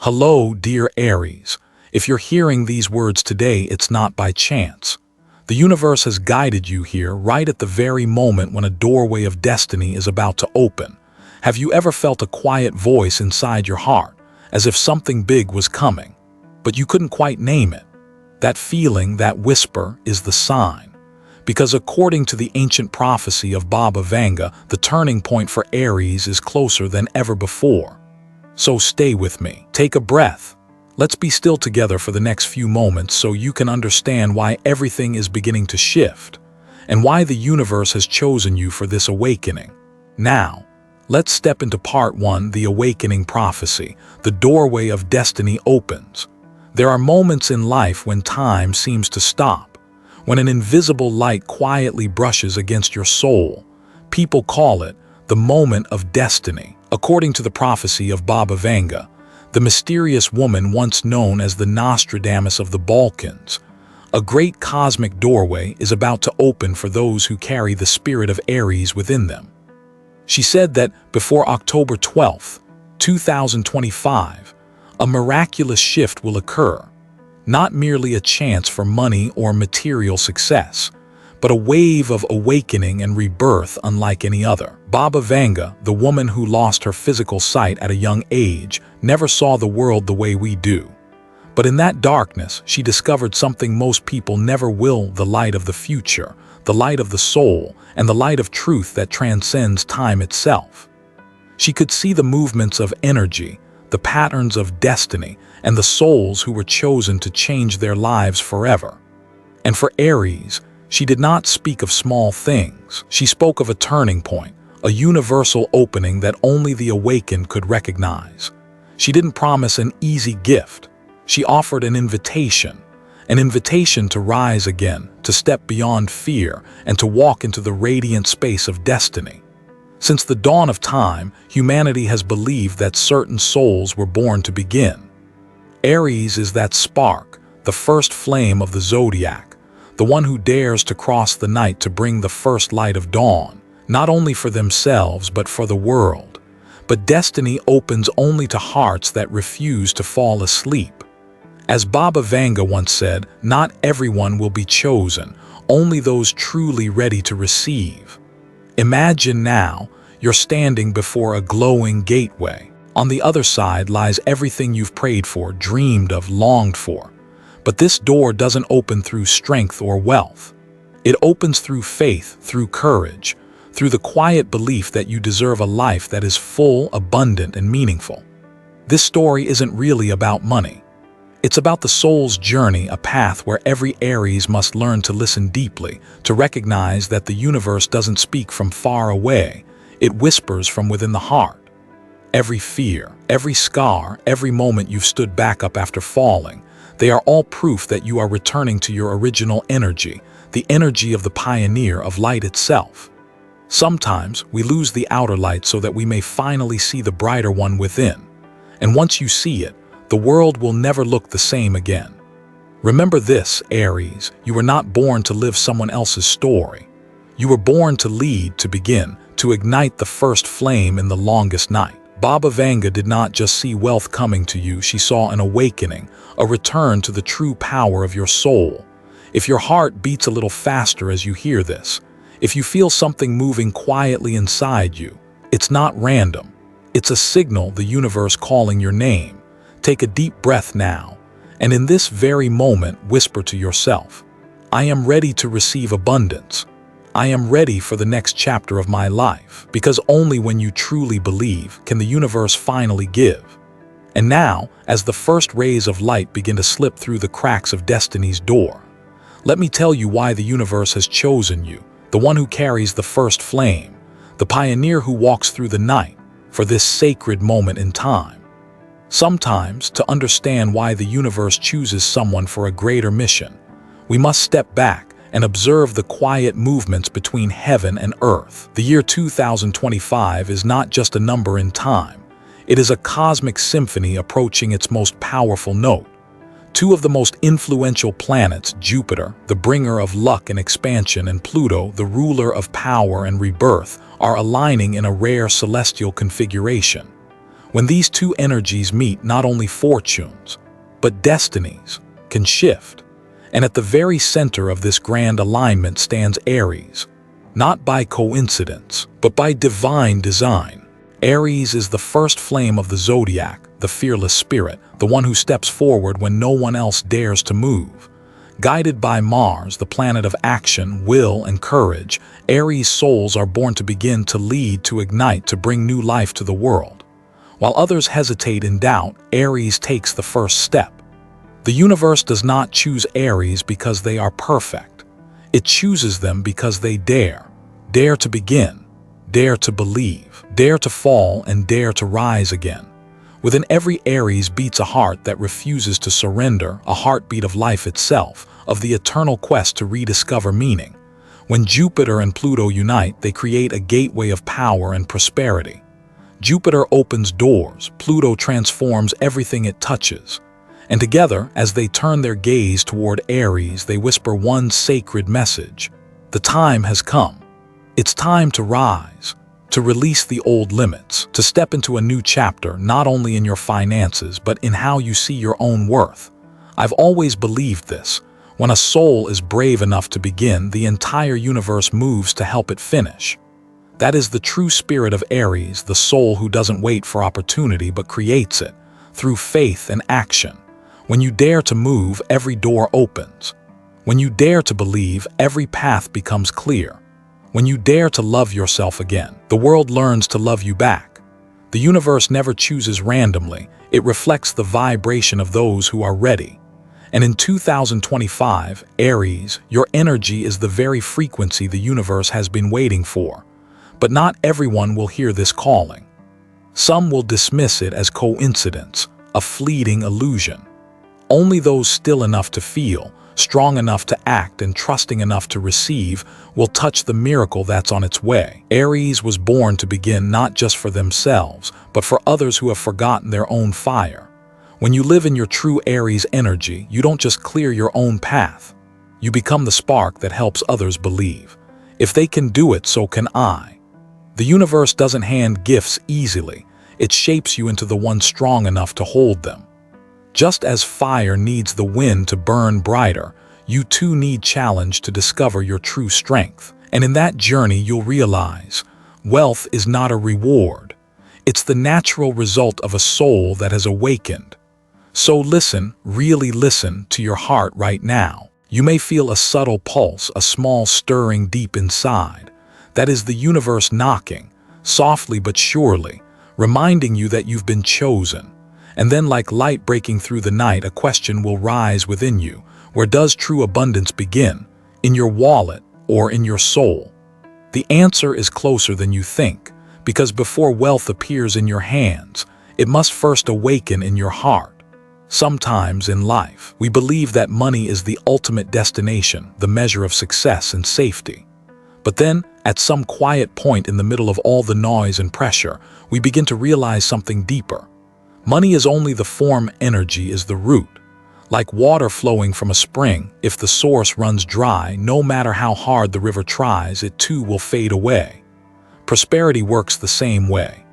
Hello, dear Aries. If you're hearing these words today, it's not by chance. The universe has guided you here right at the very moment when a doorway of destiny is about to open. Have you ever felt a quiet voice inside your heart, as if something big was coming, but you couldn't quite name it? That feeling, that whisper, is the sign. Because according to the ancient prophecy of Baba Vanga, the turning point for Aries is closer than ever before. So stay with me. Take a breath. Let's be still together for the next few moments so you can understand why everything is beginning to shift and why the universe has chosen you for this awakening. Now, let's step into part 1, the awakening prophecy. The doorway of destiny opens. There are moments in life when time seems to stop, when an invisible light quietly brushes against your soul. People call it the moment of destiny. According to the prophecy of Baba Vanga, the mysterious woman once known as the Nostradamus of the Balkans, a great cosmic doorway is about to open for those who carry the spirit of Aries within them. She said that before October 12, 2025, a miraculous shift will occur, not merely a chance for money or material success, but a wave of awakening and rebirth unlike any other. Baba Vanga, the woman who lost her physical sight at a young age, never saw the world the way we do. But in that darkness, she discovered something most people never will: the light of the future, the light of the soul, and the light of truth that transcends time itself. She could see the movements of energy, the patterns of destiny, and the souls who were chosen to change their lives forever. And for Aries, she did not speak of small things. She spoke of a turning point, a universal opening that only the awakened could recognize. She didn't promise an easy gift. She offered an invitation to rise again, to step beyond fear, and to walk into the radiant space of destiny. Since the dawn of time, humanity has believed that certain souls were born to begin. Aries is that spark, the first flame of the Zodiac, the one who dares to cross the night to bring the first light of dawn, not only for themselves but for the world. But destiny opens only to hearts that refuse to fall asleep. As Baba Vanga once said, not everyone will be chosen, only those truly ready to receive. Imagine now, you're standing before a glowing gateway. On the other side lies everything you've prayed for, dreamed of, longed for. But this door doesn't open through strength or wealth. It opens through faith, through courage, through the quiet belief that you deserve a life that is full, abundant, and meaningful. This story isn't really about money. It's about the soul's journey, a path where every Aries must learn to listen deeply, to recognize that the universe doesn't speak from far away. It whispers from within the heart. Every fear, every scar, every moment you've stood back up after falling, they are all proof that you are returning to your original energy, the energy of the pioneer, of light itself. Sometimes we lose the outer light so that we may finally see the brighter one within. And once you see it, the world will never look the same again. Remember this, Aries, you were not born to live someone else's story. You were born to lead, to begin, to ignite the first flame in the longest night. Baba Vanga did not just see wealth coming to you, she saw an awakening, a return to the true power of your soul. If your heart beats a little faster as you hear this, if you feel something moving quietly inside you, it's not random. It's a signal, the universe calling your name. Take a deep breath now, and in this very moment whisper to yourself, I am ready to receive abundance. I am ready for the next chapter of my life, because only when you truly believe can the universe finally give. And now, as the first rays of light begin to slip through the cracks of destiny's door, let me tell you why the universe has chosen you, the one who carries the first flame, the pioneer who walks through the night, for this sacred moment in time. Sometimes, to understand why the universe chooses someone for a greater mission, we must step back and observe the quiet movements between heaven and earth. The year 2025 is not just a number in time. It is a cosmic symphony approaching its most powerful note. Two of the most influential planets, Jupiter, the bringer of luck and expansion, and Pluto, the ruler of power and rebirth, are aligning in a rare celestial configuration. When these two energies meet, not only fortunes, but destinies can shift. And at the very center of this grand alignment stands Aries, not by coincidence, but by divine design. Aries is the first flame of the Zodiac, the fearless spirit, the one who steps forward when no one else dares to move. Guided by Mars, the planet of action, will, and courage, Aries souls are born to begin, to lead, to ignite, to bring new life to the world. While others hesitate in doubt, Aries takes the first step. The universe does not choose Aries because they are perfect. It chooses them because they dare to begin, dare to believe, dare to fall, and dare to rise again. Within every Aries beats a heart that refuses to surrender, a heartbeat of life itself, of the eternal quest to rediscover meaning. When Jupiter and Pluto unite, they create a gateway of power and prosperity. Jupiter opens doors, Pluto transforms everything it touches. And together, as they turn their gaze toward Aries, they whisper one sacred message. The time has come. It's time to rise, to release the old limits, to step into a new chapter, not only in your finances, but in how you see your own worth. I've always believed this. When a soul is brave enough to begin, the entire universe moves to help it finish. That is the true spirit of Aries, the soul who doesn't wait for opportunity but creates it, through faith and action. When you dare to move, every door opens. When you dare to believe, every path becomes clear. When you dare to love yourself again, the world learns to love you back. The universe never chooses randomly. It reflects the vibration of those who are ready. And in 2025, Aries, your energy is the very frequency the universe has been waiting for. But not everyone will hear this calling. Some will dismiss it as coincidence, a fleeting illusion. Only those still enough to feel, strong enough to act, and trusting enough to receive will touch the miracle that's on its way. Aries was born to begin, not just for themselves, but for others who have forgotten their own fire. When you live in your true Aries energy, you don't just clear your own path. You become the spark that helps others believe. If they can do it, so can I. The universe doesn't hand gifts easily. It shapes you into the one strong enough to hold them. Just as fire needs the wind to burn brighter, you too need challenge to discover your true strength. And in that journey, you'll realize wealth is not a reward. It's the natural result of a soul that has awakened. So listen, really listen to your heart right now. You may feel a subtle pulse, a small stirring deep inside. That is the universe knocking, softly but surely, reminding you that you've been chosen. And then, like light breaking through the night, a question will rise within you. Where does true abundance begin? In your wallet or in your soul? The answer is closer than you think, because before wealth appears in your hands, it must first awaken in your heart. Sometimes in life, we believe that money is the ultimate destination, the measure of success and safety. But then, at some quiet point in the middle of all the noise and pressure, we begin to realize something deeper. Money is only the form, energy is the root. Like water flowing from a spring, if the source runs dry, no matter how hard the river tries, it too will fade away. Prosperity works the same way.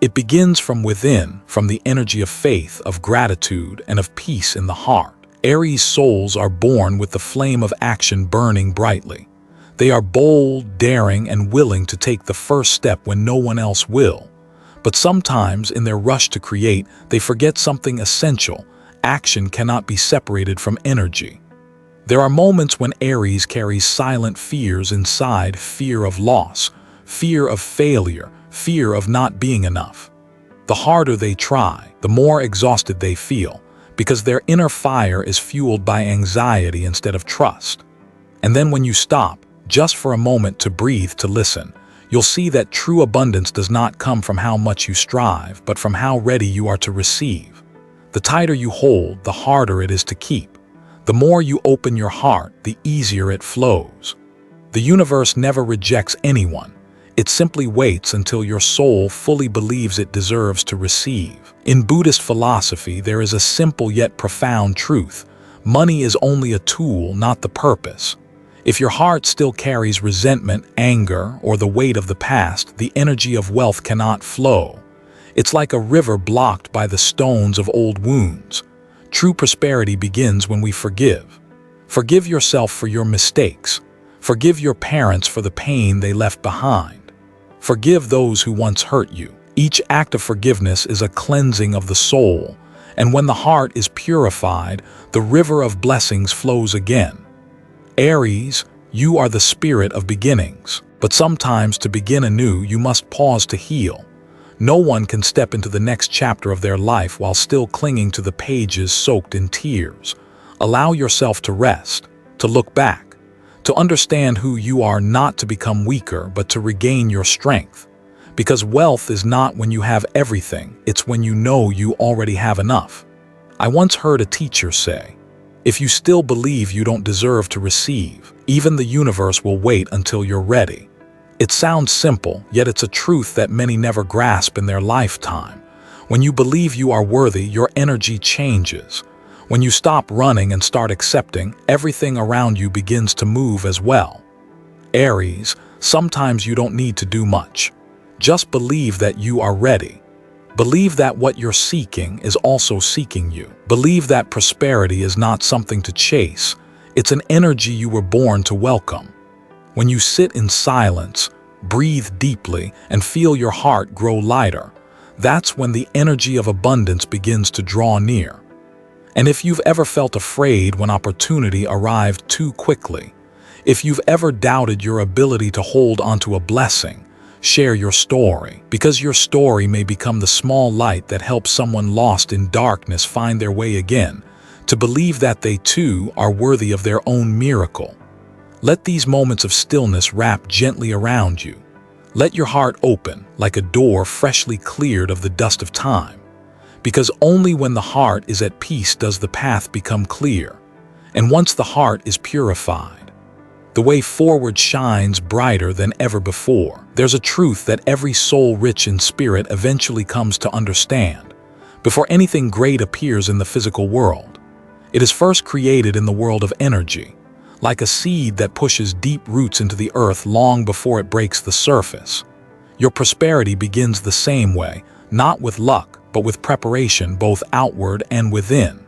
It begins from within, from the energy of faith, of gratitude, and of peace in the heart. Aries souls are born with the flame of action burning brightly. They are bold, daring, and willing to take the first step when no one else will. But sometimes, in their rush to create, they forget something essential. Action cannot be separated from energy. There are moments when Aries carries silent fears inside: fear of loss, fear of failure, fear of not being enough. The harder they try, the more exhausted they feel, because their inner fire is fueled by anxiety instead of trust. And then when you stop, just for a moment, to breathe, to listen, you'll see that true abundance does not come from how much you strive, but from how ready you are to receive. The tighter you hold, the harder it is to keep. The more you open your heart, the easier it flows. The universe never rejects anyone. It simply waits until your soul fully believes it deserves to receive. In Buddhist philosophy, there is a simple yet profound truth. Money is only a tool, not the purpose. If your heart still carries resentment, anger, or the weight of the past, the energy of wealth cannot flow. It's like a river blocked by the stones of old wounds. True prosperity begins when we forgive. Forgive yourself for your mistakes. Forgive your parents for the pain they left behind. Forgive those who once hurt you. Each act of forgiveness is a cleansing of the soul, and when the heart is purified, the river of blessings flows again. Aries, you are the spirit of beginnings, but sometimes to begin anew you must pause to heal. No one can step into the next chapter of their life while still clinging to the pages soaked in tears. Allow yourself to rest, to look back, to understand who you are, not to become weaker, but to regain your strength. Because wealth is not when you have everything, it's when you know you already have enough. I once heard a teacher say, if you still believe you don't deserve to receive, even the universe will wait until you're ready. It sounds simple, yet it's a truth that many never grasp in their lifetime. When you believe you are worthy, your energy changes. When you stop running and start accepting, everything around you begins to move as well. Aries, sometimes you don't need to do much. Just believe that you are ready. Believe that what you're seeking is also seeking you. Believe that prosperity is not something to chase. It's an energy you were born to welcome. When you sit in silence, breathe deeply, and feel your heart grow lighter, that's when the energy of abundance begins to draw near. And if you've ever felt afraid when opportunity arrived too quickly, if you've ever doubted your ability to hold onto a blessing, share your story, because your story may become the small light that helps someone lost in darkness find their way again, to believe that they too are worthy of their own miracle. Let these moments of stillness wrap gently around you. Let your heart open like a door freshly cleared of the dust of time. Because only when the heart is at peace does the path become clear. And once the heart is purified, the way forward shines brighter than ever before. There's a truth that every soul rich in spirit eventually comes to understand. Before anything great appears in the physical world, it is first created in the world of energy, like a seed that pushes deep roots into the earth long before it breaks the surface. Your prosperity begins the same way, not with luck, but with preparation both outward and within.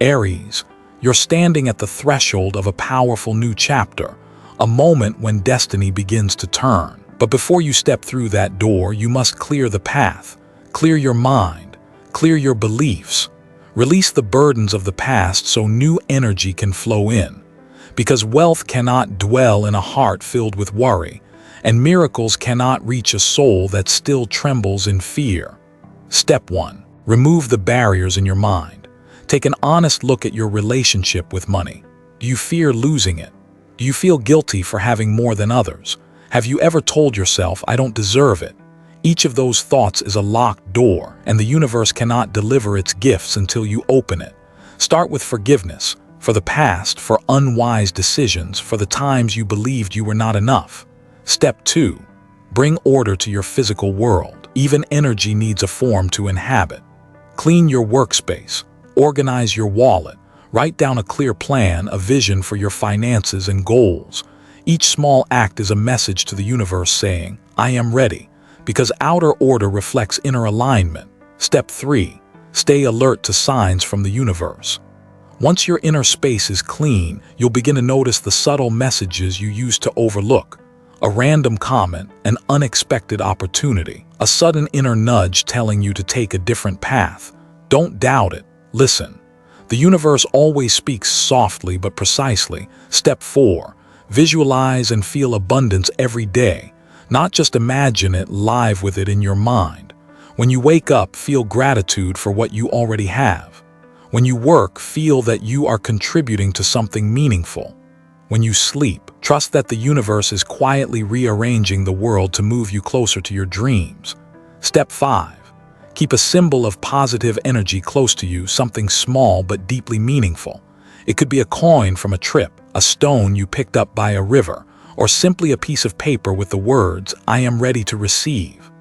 Aries, you're standing at the threshold of a powerful new chapter, a moment when destiny begins to turn. But before you step through that door, you must clear the path, clear your mind, clear your beliefs, release the burdens of the past so new energy can flow in. Because wealth cannot dwell in a heart filled with worry, and miracles cannot reach a soul that still trembles in fear. Step 1. Remove the barriers in your mind. Take an honest look at your relationship with money. Do you fear losing it? Do you feel guilty for having more than others? Have you ever told yourself, I don't deserve it? Each of those thoughts is a locked door, and the universe cannot deliver its gifts until you open it. Start with forgiveness. For the past, for unwise decisions, for the times you believed you were not enough. Step 2. Bring order to your physical world. Even energy needs a form to inhabit. Clean your workspace. Organize your wallet. Write down a clear plan, a vision for your finances and goals. Each small act is a message to the universe saying, I am ready, because outer order reflects inner alignment. Step 3. Stay alert to signs from the universe. Once your inner space is clean, you'll begin to notice the subtle messages you used to overlook. A random comment, an unexpected opportunity, a sudden inner nudge telling you to take a different path. Don't doubt it. Listen. The universe always speaks softly but precisely. Step 4. Visualize and feel abundance every day. Not just imagine it, live with it in your mind. When you wake up, feel gratitude for what you already have. When you work, feel that you are contributing to something meaningful. When you sleep, trust that the universe is quietly rearranging the world to move you closer to your dreams. Step 5. Keep a symbol of positive energy close to you, something small but deeply meaningful. It could be a coin from a trip, a stone you picked up by a river, or simply a piece of paper with the words, I am ready to receive.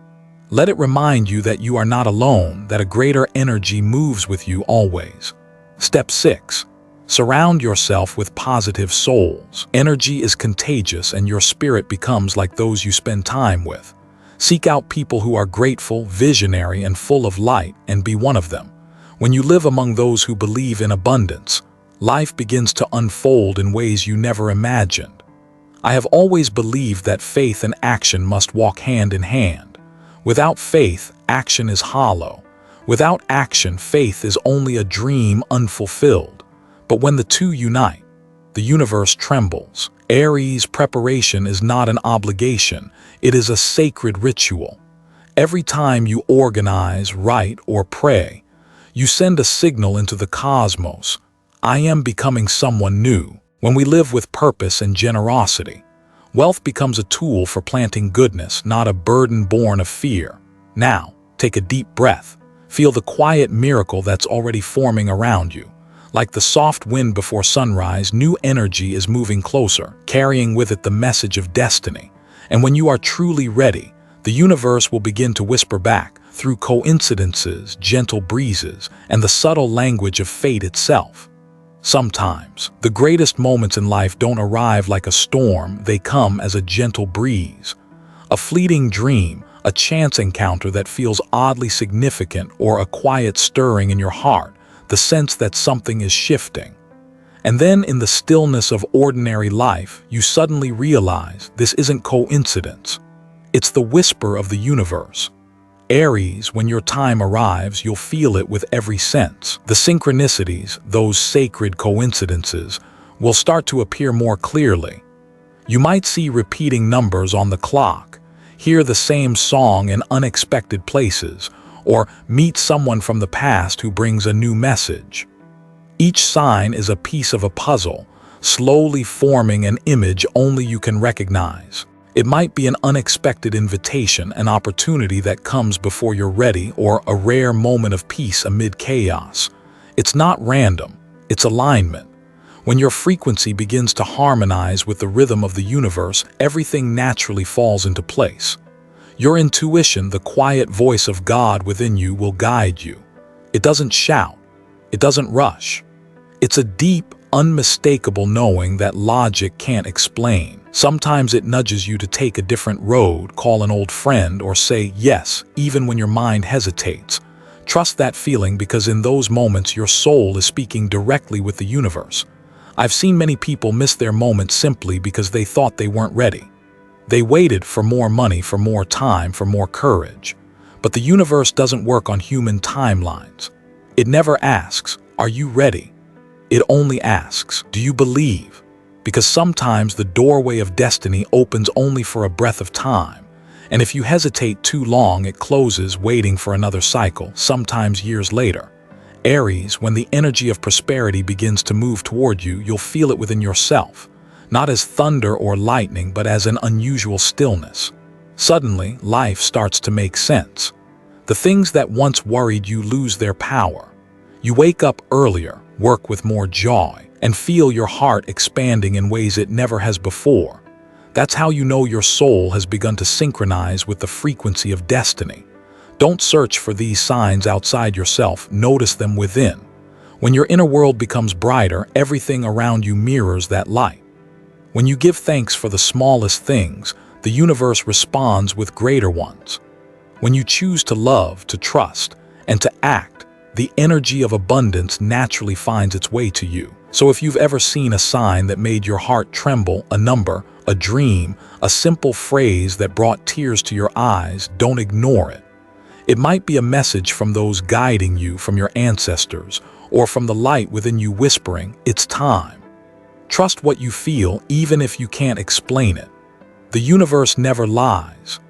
Let it remind you that you are not alone, that a greater energy moves with you always. Step 6. Surround yourself with positive souls. Energy is contagious and your spirit becomes like those you spend time with. Seek out people who are grateful, visionary, and full of light, and be one of them. When you live among those who believe in abundance, life begins to unfold in ways you never imagined. I have always believed that faith and action must walk hand in hand. Without faith, action is hollow. Without action, faith is only a dream unfulfilled. But when the two unite, the universe trembles. Aries, preparation is not an obligation, it is a sacred ritual. Every time you organize, write, or pray, you send a signal into the cosmos. I am becoming someone new. When we live with purpose and generosity, wealth becomes a tool for planting goodness, not a burden born of fear. Now, take a deep breath. Feel the quiet miracle that's already forming around you. Like the soft wind before sunrise, new energy is moving closer, carrying with it the message of destiny. And when you are truly ready, the universe will begin to whisper back, through coincidences, gentle breezes, and the subtle language of fate itself. Sometimes, the greatest moments in life don't arrive like a storm, they come as a gentle breeze. A fleeting dream, a chance encounter that feels oddly significant, or a quiet stirring in your heart, the sense that something is shifting. And then in the stillness of ordinary life, you suddenly realize this isn't coincidence. It's the whisper of the universe. Aries, when your time arrives, you'll feel it with every sense. The synchronicities, those sacred coincidences, will start to appear more clearly. You might see repeating numbers on the clock, hear the same song in unexpected places, or meet someone from the past who brings a new message. Each sign is a piece of a puzzle, slowly forming an image only you can recognize. It might be an unexpected invitation, an opportunity that comes before you're ready, or a rare moment of peace amid chaos. It's not random, it's alignment. When your frequency begins to harmonize with the rhythm of the universe, everything naturally falls into place. Your intuition, the quiet voice of God within you, will guide you. It doesn't shout, it doesn't rush. It's a deep, unmistakable knowing that logic can't explain. Sometimes it nudges you to take a different road, call an old friend, or say yes, even when your mind hesitates. Trust that feeling, because in those moments your soul is speaking directly with the universe. I've seen many people miss their moment simply because they thought they weren't ready. They waited for more money, for more time, for more courage. But the universe doesn't work on human timelines. It never asks, "Are you ready?" It only asks, "Do you believe?" Because sometimes the doorway of destiny opens only for a breath of time. And if you hesitate too long, it closes, waiting for another cycle, sometimes years later. Aries, when the energy of prosperity begins to move toward you, you'll feel it within yourself. Not as thunder or lightning, but as an unusual stillness. Suddenly, life starts to make sense. The things that once worried you lose their power. You wake up earlier, work with more joy, and feel your heart expanding in ways it never has before. That's how you know your soul has begun to synchronize with the frequency of destiny. Don't search for these signs outside yourself, notice them within. When your inner world becomes brighter, everything around you mirrors that light. When you give thanks for the smallest things, the universe responds with greater ones. When you choose to love, to trust, and to act, the energy of abundance naturally finds its way to you. So if you've ever seen a sign that made your heart tremble, a number, a dream, a simple phrase that brought tears to your eyes, don't ignore it. It might be a message from those guiding you, from your ancestors, or from the light within you whispering, "It's time." Trust what you feel, even if you can't explain it. The universe never lies.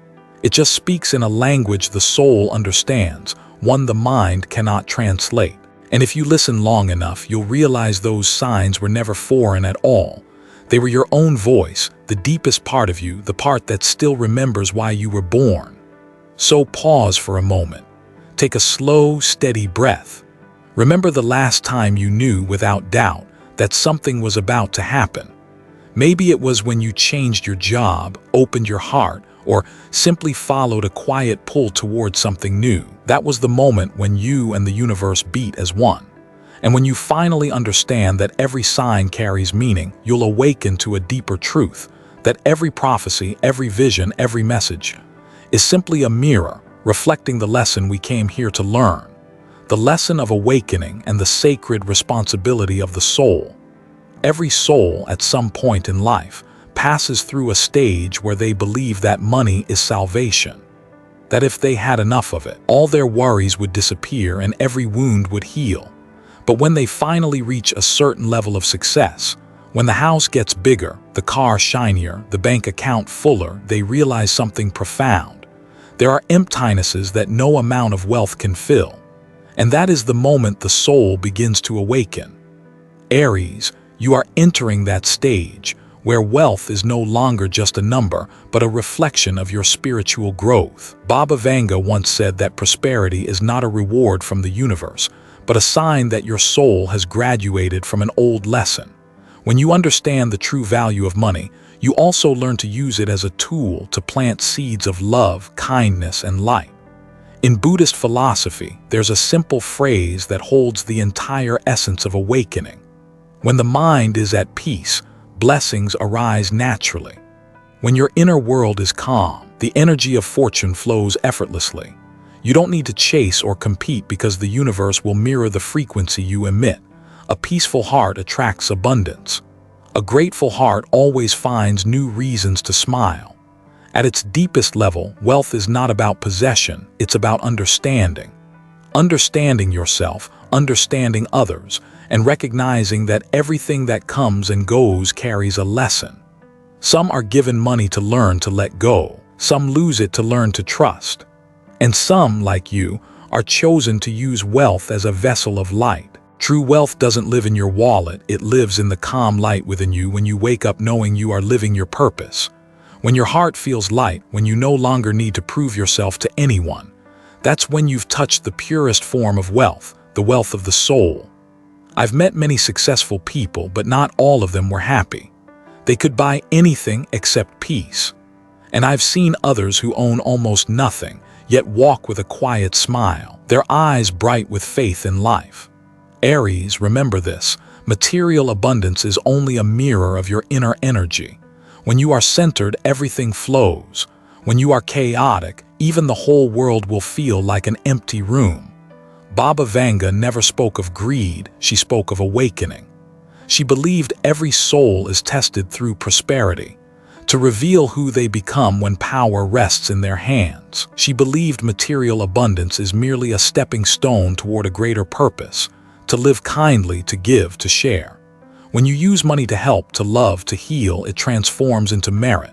It just speaks in a language the soul understands, one the mind cannot translate. And if you listen long enough, you'll realize those signs were never foreign at all. They were your own voice, the deepest part of you, the part that still remembers why you were born. So pause for a moment. Take a slow, steady breath. Remember the last time you knew without doubt that something was about to happen. Maybe it was when you changed your job, opened your heart, or simply followed a quiet pull toward something new. That was the moment when you and the universe beat as one. And when you finally understand that every sign carries meaning, you'll awaken to a deeper truth, that every prophecy, every vision, every message is simply a mirror reflecting the lesson we came here to learn, the lesson of awakening and the sacred responsibility of the soul. Every soul at some point in life passes through a stage where they believe that money is salvation, that if they had enough of it, all their worries would disappear and every wound would heal. But when they finally reach a certain level of success, when the house gets bigger, the car shinier, the bank account fuller, they realize something profound. There are emptinesses that no amount of wealth can fill. And that is the moment the soul begins to awaken. Aries, you are entering that stage where wealth is no longer just a number, but a reflection of your spiritual growth. Baba Vanga once said that prosperity is not a reward from the universe, but a sign that your soul has graduated from an old lesson. When you understand the true value of money, you also learn to use it as a tool to plant seeds of love, kindness, and light. In Buddhist philosophy, there's a simple phrase that holds the entire essence of awakening. When the mind is at peace, blessings arise naturally. When your inner world is calm, the energy of fortune flows effortlessly. You don't need to chase or compete because the universe will mirror the frequency you emit. A peaceful heart attracts abundance. A grateful heart always finds new reasons to smile. At its deepest level, wealth is not about possession, it's about understanding. Understanding yourself, understanding others, and recognizing that everything that comes and goes carries a lesson. Some are given money to learn to let go, some lose it to learn to trust. And some, like you, are chosen to use wealth as a vessel of light. True wealth doesn't live in your wallet, it lives in the calm light within you when you wake up knowing you are living your purpose. When your heart feels light, when you no longer need to prove yourself to anyone, that's when you've touched the purest form of wealth, the wealth of the soul. I've met many successful people, but not all of them were happy. They could buy anything except peace. And I've seen others who own almost nothing, yet walk with a quiet smile, their eyes bright with faith in life. Aries, remember this, material abundance is only a mirror of your inner energy. When you are centered, everything flows. When you are chaotic, even the whole world will feel like an empty room. Baba Vanga never spoke of greed, she spoke of awakening. She believed every soul is tested through prosperity, to reveal who they become when power rests in their hands. She believed material abundance is merely a stepping stone toward a greater purpose, to live kindly, to give, to share. When you use money to help, to love, to heal, it transforms into merit.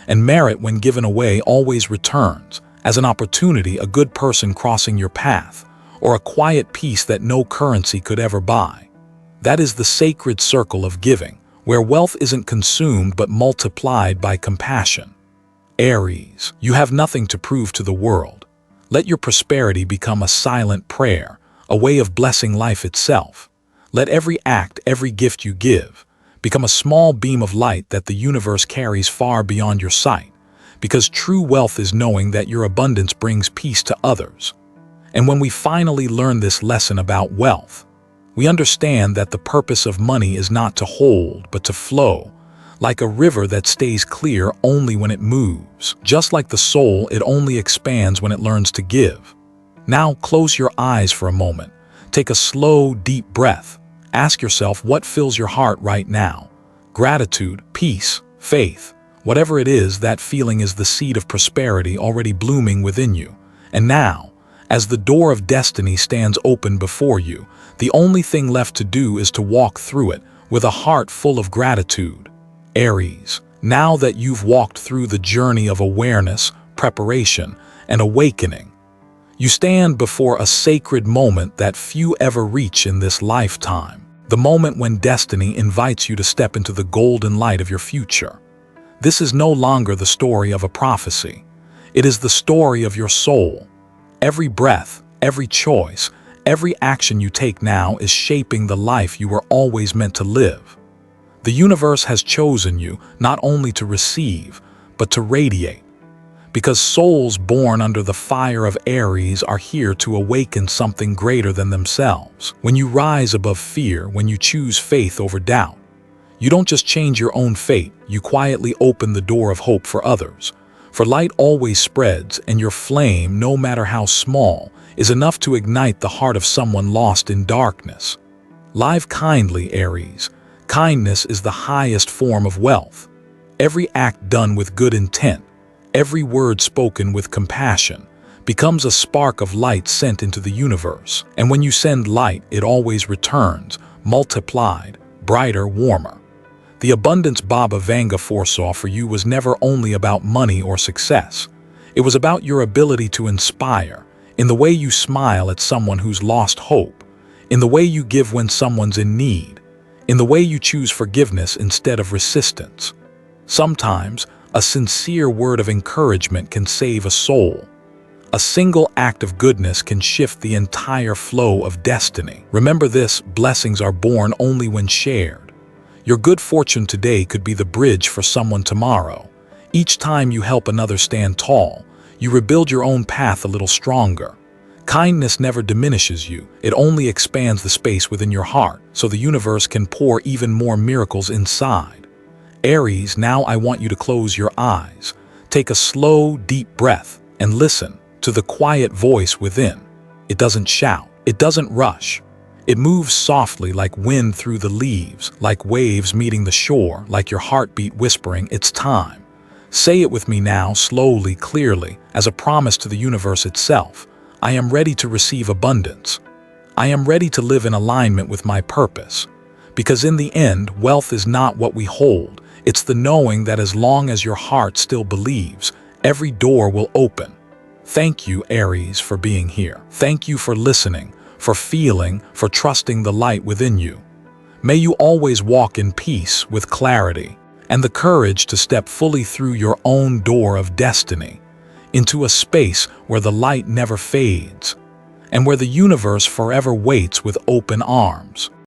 And merit, when given away, always returns, as an opportunity, a good person crossing your path, or a quiet peace that no currency could ever buy. That is the sacred circle of giving, where wealth isn't consumed but multiplied by compassion. Aries, you have nothing to prove to the world. Let your prosperity become a silent prayer, a way of blessing life itself. Let every act, every gift you give, become a small beam of light that the universe carries far beyond your sight, because true wealth is knowing that your abundance brings peace to others. And when we finally learn this lesson about wealth, we understand that the purpose of money is not to hold, but to flow, like a river that stays clear only when it moves. Just like the soul, it only expands when it learns to give. Now close your eyes for a moment. Take a slow, deep breath. Ask yourself what fills your heart right now. Gratitude, peace, faith. Whatever it is, that feeling is the seed of prosperity already blooming within you. And now, as the door of destiny stands open before you, the only thing left to do is to walk through it with a heart full of gratitude. Aries, now that you've walked through the journey of awareness, preparation, and awakening, you stand before a sacred moment that few ever reach in this lifetime. The moment when destiny invites you to step into the golden light of your future. This is no longer the story of a prophecy. It is the story of your soul. Every breath, every choice, every action you take now is shaping the life you were always meant to live. The universe has chosen you not only to receive, but to radiate. Because souls born under the fire of Aries are here to awaken something greater than themselves. When you rise above fear, when you choose faith over doubt, you don't just change your own fate, you quietly open the door of hope for others. For light always spreads, and your flame, no matter how small, is enough to ignite the heart of someone lost in darkness. Live kindly, Aries. Kindness is the highest form of wealth. Every act done with good intent, every word spoken with compassion, becomes a spark of light sent into the universe. And when you send light, it always returns, multiplied, brighter, warmer. The abundance Baba Vanga foresaw for you was never only about money or success. It was about your ability to inspire, in the way you smile at someone who's lost hope, in the way you give when someone's in need, in the way you choose forgiveness instead of resistance. Sometimes, a sincere word of encouragement can save a soul. A single act of goodness can shift the entire flow of destiny. Remember this: blessings are born only when shared. Your good fortune today could be the bridge for someone tomorrow. Each time you help another stand tall, you rebuild your own path a little stronger. Kindness never diminishes you, it only expands the space within your heart, so the universe can pour even more miracles inside. Aries, now I want you to close your eyes. Take a slow, deep breath and listen to the quiet voice within. It doesn't shout, it doesn't rush. It moves softly like wind through the leaves, like waves meeting the shore, like your heartbeat whispering, "It's time." Say it with me now, slowly, clearly, as a promise to the universe itself. I am ready to receive abundance. I am ready to live in alignment with my purpose. Because in the end, wealth is not what we hold. It's the knowing that as long as your heart still believes, every door will open. Thank you, Aries, for being here. Thank you for listening, for feeling, for trusting the light within you. May you always walk in peace, with clarity, and the courage to step fully through your own door of destiny, into a space where the light never fades, and where the universe forever waits with open arms.